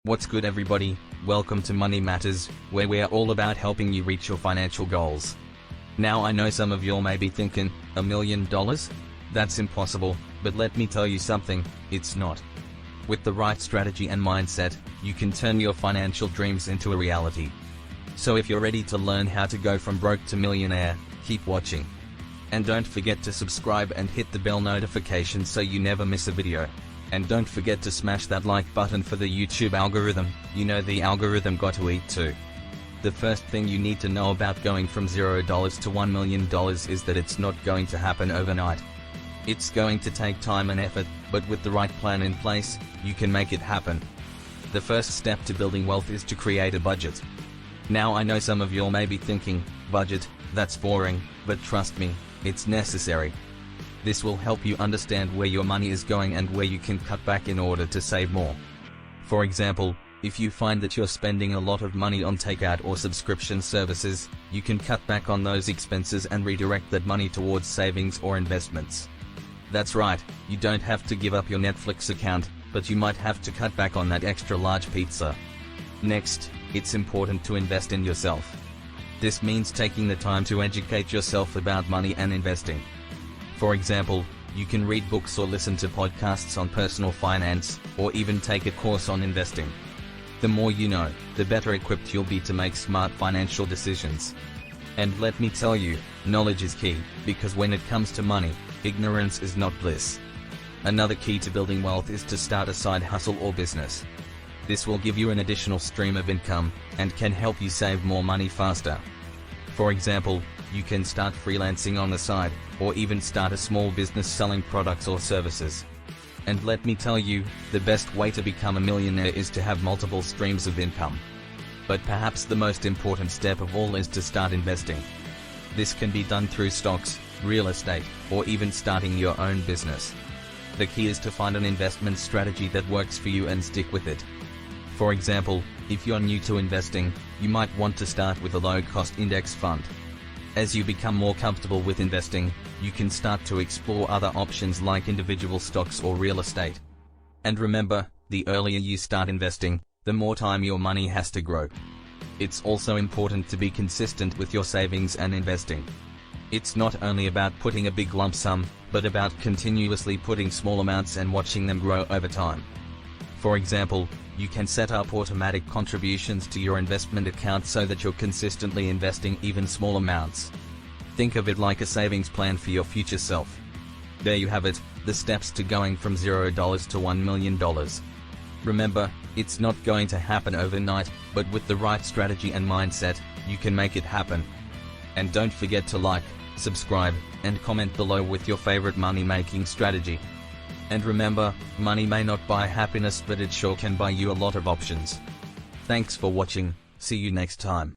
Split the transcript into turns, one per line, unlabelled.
What's good, everybody? Welcome to Money Matters, where we are all about helping you reach your financial goals. Now I know some of y'all may be thinking, $1 million? That's impossible, but let me tell you something, it's not. With the right strategy and mindset, you can turn your financial dreams into a reality. So if you're ready to learn how to go from broke to millionaire, keep watching. And don't forget to subscribe and hit the bell notification so you never miss a video. And don't forget to smash that like button for the YouTube algorithm. You know the algorithm got to eat too. The first thing you need to know about going from $0 to $1 million is that it's not going to happen overnight. It's going to take time and effort, but with the right plan in place, you can make it happen. The first step to building wealth is to create a budget. Now I know some of y'all may be thinking, budget, that's boring, but trust me, it's necessary. This will help you understand where your money is going and where you can cut back in order to save more. For example, if you find that you're spending a lot of money on takeout or subscription services, you can cut back on those expenses and redirect that money towards savings or investments. That's right, you don't have to give up your Netflix account, but you might have to cut back on that extra large pizza. Next, it's important to invest in yourself. This means taking the time to educate yourself about money and investing. For example, you can read books or listen to podcasts on personal finance, or even take a course on investing. The more you know, the better equipped you'll be to make smart financial decisions. And let me tell you, knowledge is key, because when it comes to money, ignorance is not bliss. Another key to building wealth is to start a side hustle or business. This will give you an additional stream of income, and can help you save more money faster. For example, you can start freelancing on the side, or even start a small business selling products or services. And let me tell you, the best way to become a millionaire is to have multiple streams of income. But perhaps the most important step of all is to start investing. This can be done through stocks, real estate, or even starting your own business. The key is to find an investment strategy that works for you and stick with it. For example, if you're new to investing, you might want to start with a low-cost index fund. As you become more comfortable with investing, you can start to explore other options like individual stocks or real estate. And remember, the earlier you start investing, the more time your money has to grow. It's also important to be consistent with your savings and investing. It's not only about putting a big lump sum, but about continuously putting small amounts and watching them grow over time. For example, you can set up automatic contributions to your investment account so that you're consistently investing even small amounts. Think of it like a savings plan for your future self. There you have it, the steps to going from $0 to $1 million. Remember, it's not going to happen overnight, but with the right strategy and mindset, you can make it happen. And don't forget to like, subscribe, and comment below with your favorite money-making strategy. And remember, money may not buy happiness, but it sure can buy you a lot of options. Thanks for watching, see you next time.